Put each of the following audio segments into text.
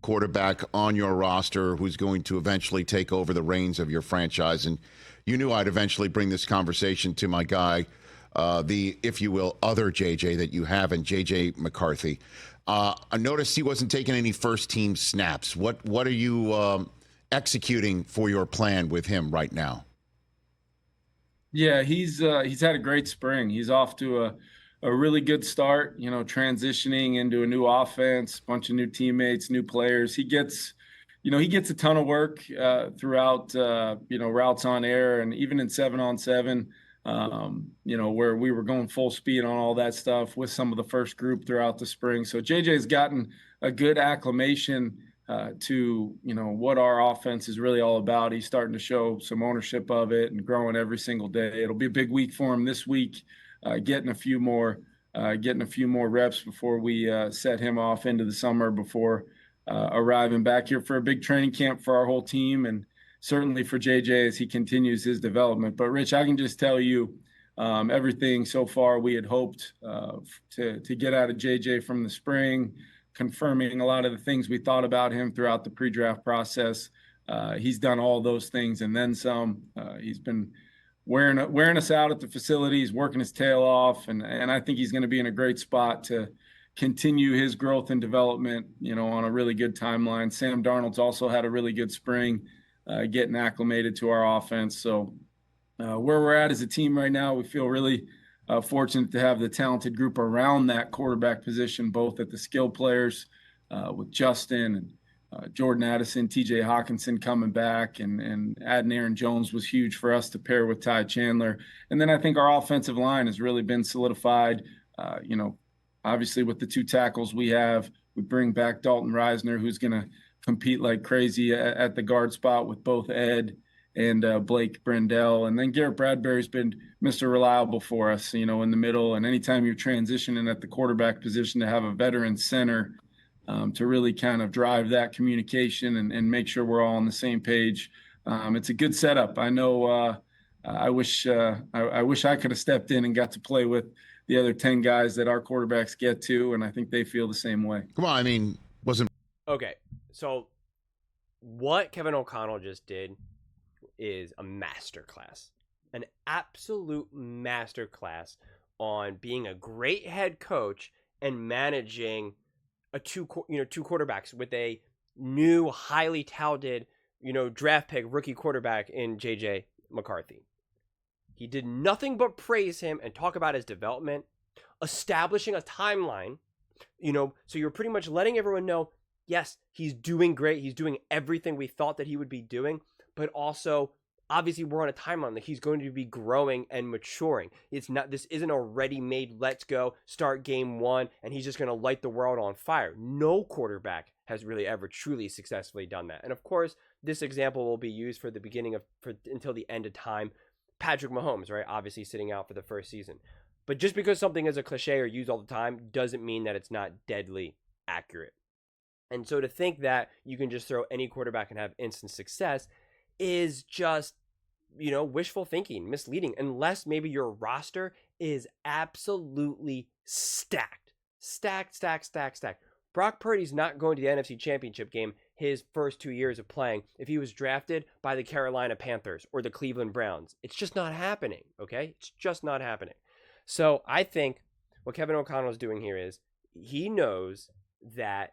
quarterback on your roster who's going to eventually take over the reins of your franchise. And you knew I'd eventually bring this conversation to my guy, the, if you will, other JJ that you have, and JJ McCarthy. I noticed he wasn't taking any first team snaps. What are you executing for your plan with him right now? Yeah, he's had a great spring. He's off to a really good start, transitioning into a new offense, bunch of new teammates, new players. He gets a ton of work throughout, routes on air and even in 7-on-7, where we were going full speed on all that stuff with some of the first group throughout the spring. So JJ's gotten a good acclimation to what our offense is really all about. He's starting to show some ownership of it and growing every single day. It'll be a big week for him this week, getting a few more reps before we set him off into the summer before arriving back here for a big training camp for our whole team, and certainly for JJ as he continues his development. But Rich, I can just tell you everything so far we had hoped to get out of JJ from the spring, confirming a lot of the things we thought about him throughout the pre-draft process. He's done all those things and then some. He's been wearing us out at the facilities, working his tail off, and I think he's going to be in a great spot to continue his growth and development, on a really good timeline. Sam Darnold's also had a really good spring, getting acclimated to our offense. So where we're at as a team right now, we feel really fortunate to have the talented group around that quarterback position, both at the skill players with Justin and Jordan Addison, TJ Hawkinson coming back, and adding Aaron Jones was huge for us to pair with Ty Chandler. And then I think our offensive line has really been solidified. Obviously with the two tackles we have, we bring back Dalton Reisner, who's going to compete like crazy at the guard spot with both Ed and Blake Brendel. And then Garrett Bradbury's been Mr. Reliable for us, in the middle. And anytime you're transitioning at the quarterback position, to have a veteran center to really kind of drive that communication and make sure we're all on the same page. It's a good setup. I know I wish I could have stepped in and got to play with the other 10 guys that our quarterbacks get to, and I think they feel the same way. Come on, I mean, wasn't... Okay, so what Kevin O'Connell just did is a masterclass, an absolute masterclass on being a great head coach and managing two quarterbacks with a new, highly touted, draft pick rookie quarterback in JJ McCarthy. He did nothing but praise him and talk about his development, establishing a timeline, so you're pretty much letting everyone know, yes, he's doing great. He's doing everything we thought that he would be doing, but also obviously we're on a timeline that he's going to be growing and maturing. This isn't a ready-made, let's go, start game one, and he's just going to light the world on fire. No quarterback has really ever truly successfully done that. And of course, this example will be used for until the end of time. Patrick Mahomes, right? Obviously sitting out for the first season. But just because something is a cliche or used all the time doesn't mean that it's not deadly accurate. And so to think that you can just throw any quarterback and have instant success is just, wishful thinking, misleading, unless maybe your roster is absolutely stacked. Stacked. Brock Purdy's not going to the NFC Championship game his first 2 years of playing if he was drafted by the Carolina Panthers or the Cleveland Browns. It's just not happening, okay? It's just not happening. So I think what Kevin O'Connell is doing here is he knows that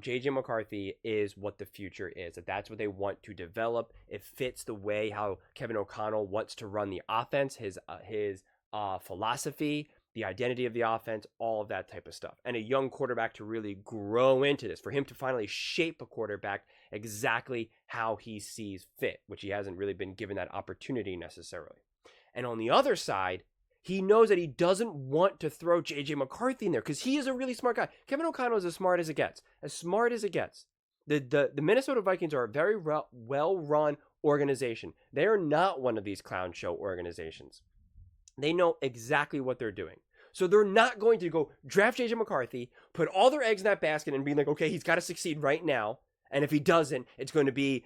J.J. McCarthy is what the future is, that's what they want to develop. It fits the way how Kevin O'Connell wants to run the offense, his philosophy, the identity of the offense, all of that type of stuff. And a young quarterback to really grow into this, for him to finally shape a quarterback exactly how he sees fit, which he hasn't really been given that opportunity necessarily. And on the other side, he knows that he doesn't want to throw J.J. McCarthy in there because he is a really smart guy. Kevin O'Connell is as smart as it gets. As smart as it gets. The Minnesota Vikings are a very well-run organization. They are not one of these clown show organizations. They know exactly what they're doing. So they're not going to go draft J.J. McCarthy, put all their eggs in that basket and be like, okay, he's got to succeed right now. And if he doesn't, it's going to be,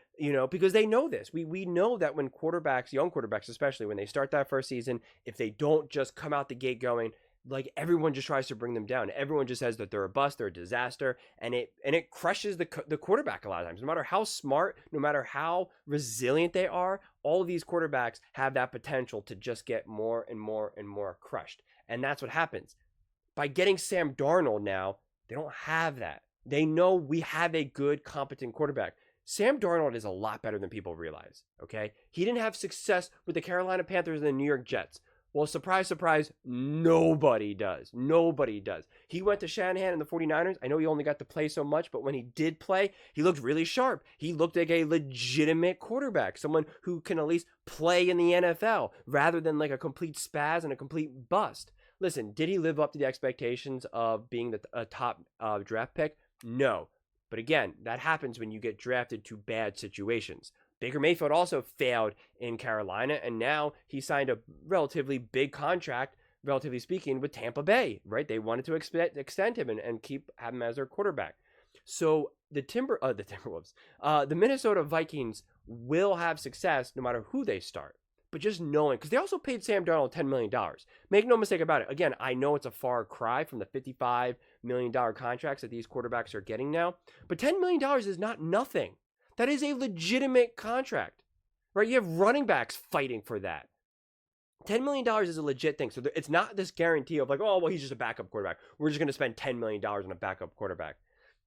because they know this. We know that when quarterbacks, young quarterbacks especially, when they start that first season, if they don't just come out the gate going, like everyone just tries to bring them down. Everyone just says that they're a bust, they're a disaster, and it crushes the quarterback a lot of times. No matter how smart, no matter how resilient they are, all of these quarterbacks have that potential to just get more and more and more crushed. And that's what happens. By getting Sam Darnold now, they don't have that. They know we have a good, competent quarterback. Sam Darnold is a lot better than people realize, okay? He didn't have success with the Carolina Panthers and the New York Jets. Well, surprise, surprise, nobody does. Nobody does. He went to Shanahan and the 49ers. I know he only got to play so much, but when he did play, he looked really sharp. He looked like a legitimate quarterback, someone who can at least play in the NFL rather than like a complete spaz and a complete bust. Listen, did he live up to the expectations of being a top draft pick? No. But again, that happens when you get drafted to bad situations. Baker Mayfield also failed in Carolina, and now he signed a relatively big contract, relatively speaking, with Tampa Bay, right? They wanted to extend him and have him as their quarterback. So the Timberwolves, the Minnesota Vikings will have success no matter who they start. But just knowing, because they also paid Sam Darnold $10 million. Make no mistake about it. Again, I know it's a far cry from the $55 million contracts that these quarterbacks are getting now, but $10 million is not nothing. That is a legitimate contract, right? You have running backs fighting for that. $10 million is a legit thing. So it's not this guarantee of like, oh, well, he's just a backup quarterback. We're just going to spend $10 million on a backup quarterback.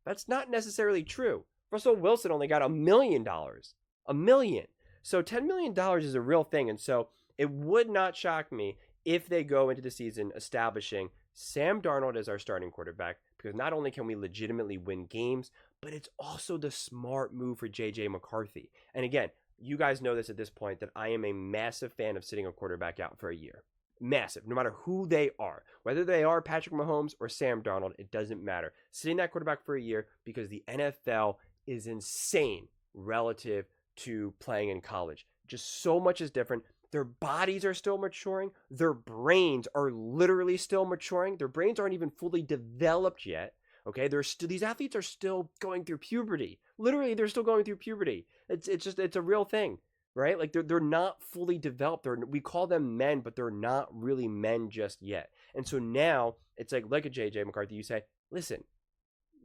That's not necessarily true. Russell Wilson only got $1 million. $1 million. So $10 million is a real thing. And so it would not shock me if they go into the season establishing Sam Darnold as our starting quarterback, because not only can we legitimately win games, but it's also the smart move for JJ McCarthy. And again, you guys know this at this point, that I am a massive fan of sitting a quarterback out for a year. Massive. No matter who they are, whether they are Patrick Mahomes or Sam Darnold, it doesn't matter. Sitting that quarterback for a year, because the NFL is insane relative to playing in college. Just so much is different. Their bodies are still maturing. Their brains are literally still maturing. Their brains aren't even fully developed yet. Okay, these athletes are still going through puberty. Literally, they're still going through puberty. It's a real thing, right? Like they're not fully developed. We call them men, but they're not really men just yet. And so now it's like a JJ McCarthy. You say, listen,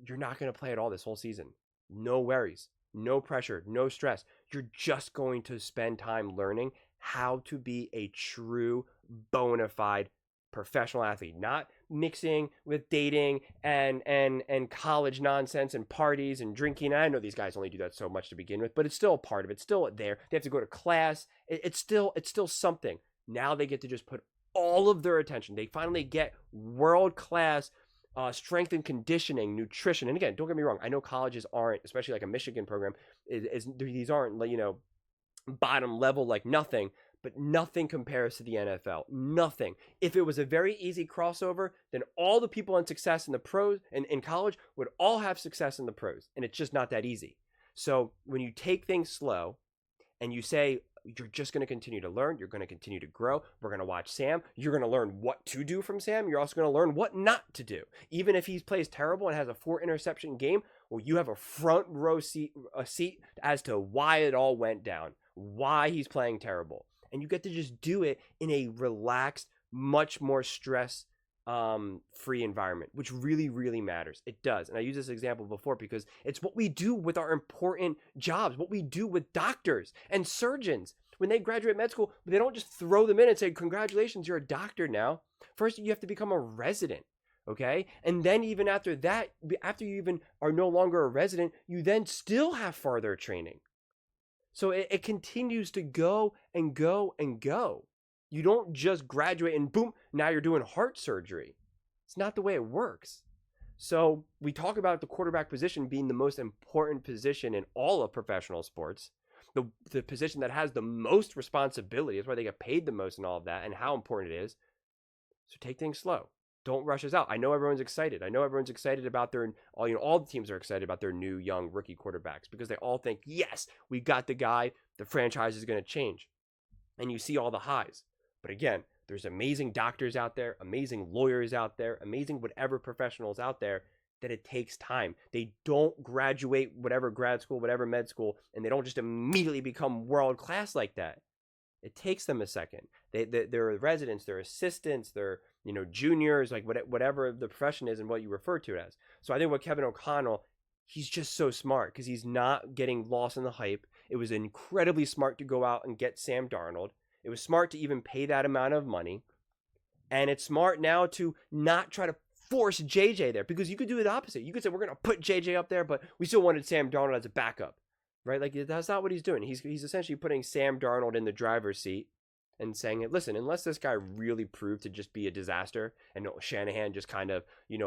you're not going to play at all this whole season. No worries. No pressure, no stress. You're just going to spend time learning how to be a true, bona fide professional athlete, not mixing with dating and college nonsense and parties and drinking. I know these guys only do that so much to begin with, but it's still a part of it. It's still there. They have to go to class. It's still something. Now they get to just put all of their attention. They finally get world-class strength and conditioning, nutrition. And again, don't get me wrong. I know colleges aren't, especially like a Michigan program, these aren't, bottom level like nothing, but nothing compares to the NFL. Nothing. If it was a very easy crossover, then all the people in success in the pros and in college would all have success in the pros. And it's just not that easy. So when you take things slow and you say, you're just going to continue to learn. You're going to continue to grow. We're going to watch Sam. You're going to learn what to do from Sam. You're also going to learn what not to do. Even if he plays terrible and has a 4-interception game, well, you have a front row seat as to why it all went down, why he's playing terrible. And you get to just do it in a relaxed, much more stress free environment, which really, really matters. It does. And I use this example before because it's what we do with our important jobs, what we do with doctors and surgeons. When they graduate med school, they don't just throw them in and say, congratulations, you're a doctor now. First, you have to become a resident. Okay. And then even after that, after you even are no longer a resident, you then still have further training. So it continues to go and go and go. You don't just graduate and boom, now you're doing heart surgery. It's not the way it works. So we talk about the quarterback position being the most important position in all of professional sports. The position that has the most responsibility. That's why they get paid the most and all of that and how important it is. So take things slow. Don't rush us out. I know everyone's excited. I know everyone's excited about all the teams are excited about their new young rookie quarterbacks because they all think, yes, we got the guy. The franchise is going to change. And you see all the highs. But again, there's amazing doctors out there, amazing lawyers out there, amazing whatever professionals out there that it takes time. They don't graduate whatever grad school, whatever med school, and they don't just immediately become world class like that. It takes them a second. They're residents, they're assistants, they're, juniors, like whatever the profession is and what you refer to it as. So I think with Kevin O'Connell, he's just so smart because he's not getting lost in the hype. It was incredibly smart to go out and get Sam Darnold. It was smart to even pay that amount of money. And it's smart now to not try to force JJ there, because you could do the opposite. You could say, we're going to put JJ up there, but we still wanted Sam Darnold as a backup, right? Like, that's not what he's doing. He's essentially putting Sam Darnold in the driver's seat and saying, listen, unless this guy really proved to just be a disaster and Shanahan just kind of,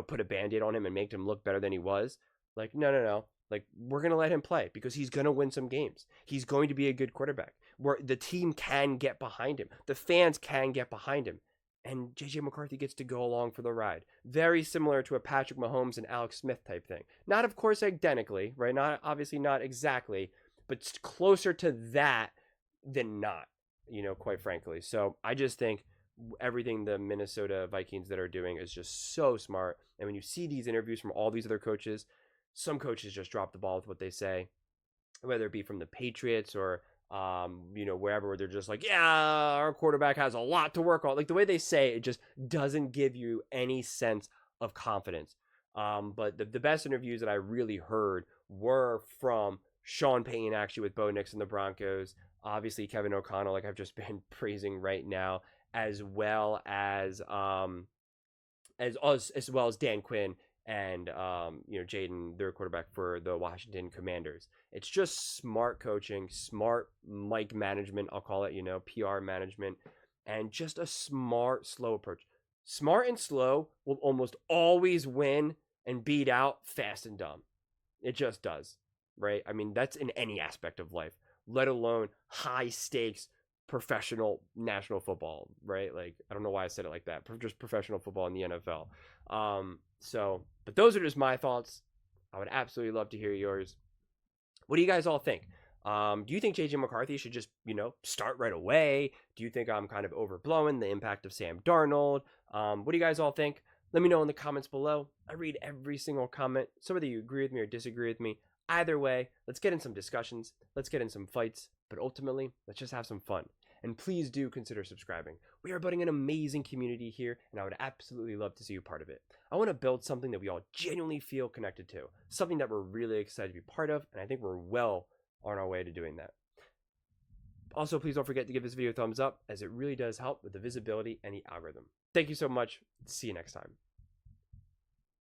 put a Band-Aid on him and make him look better than he was, like, no. Like, we're going to let him play because he's going to win some games. He's going to be a good quarterback where the team can get behind him. The fans can get behind him. And J.J. McCarthy gets to go along for the ride. Very similar to a Patrick Mahomes and Alex Smith type thing. Not, of course, identically, right? Obviously not exactly, but closer to that than not, quite frankly. So I just think everything the Minnesota Vikings that are doing is just so smart. And when you see these interviews from all these other coaches, some coaches just drop the ball with what they say, whether it be from the Patriots or wherever, where they're just like, yeah, our quarterback has a lot to work on. Like, the way they say it just doesn't give you any sense of confidence. But the best interviews that I really heard were from Sean Payton, actually, with Bo Nix and the Broncos. Obviously, Kevin O'Connell, like I've just been praising right now, as well as Dan Quinn and Jaden, their quarterback for the Washington Commanders. It's just smart coaching, smart mic management, I'll call it, PR management, and just a smart, slow approach. Smart and slow will almost always win and beat out fast and dumb. It just does, right? I mean, that's in any aspect of life, let alone high stakes professional national football, right? Like, I don't know why I said it like that, just professional football in the NFL. But those are just my thoughts. I would absolutely love to hear yours. What do you guys all think? Do you think JJ McCarthy should just, start right away? Do you think I'm kind of overblowing the impact of Sam Darnold? What do you guys all think? Let me know in the comments below. I read every single comment. So whether you agree with me or disagree with me, either way, let's get in some discussions. Let's get in some fights. But ultimately, let's just have some fun. And please do consider subscribing. We are building an amazing community here, and I would absolutely love to see you part of it. I want to build something that we all genuinely feel connected to, something that we're really excited to be part of, and I think we're well on our way to doing that. Also, please don't forget to give this video a thumbs up, as it really does help with the visibility and the algorithm. Thank you so much. See you next time.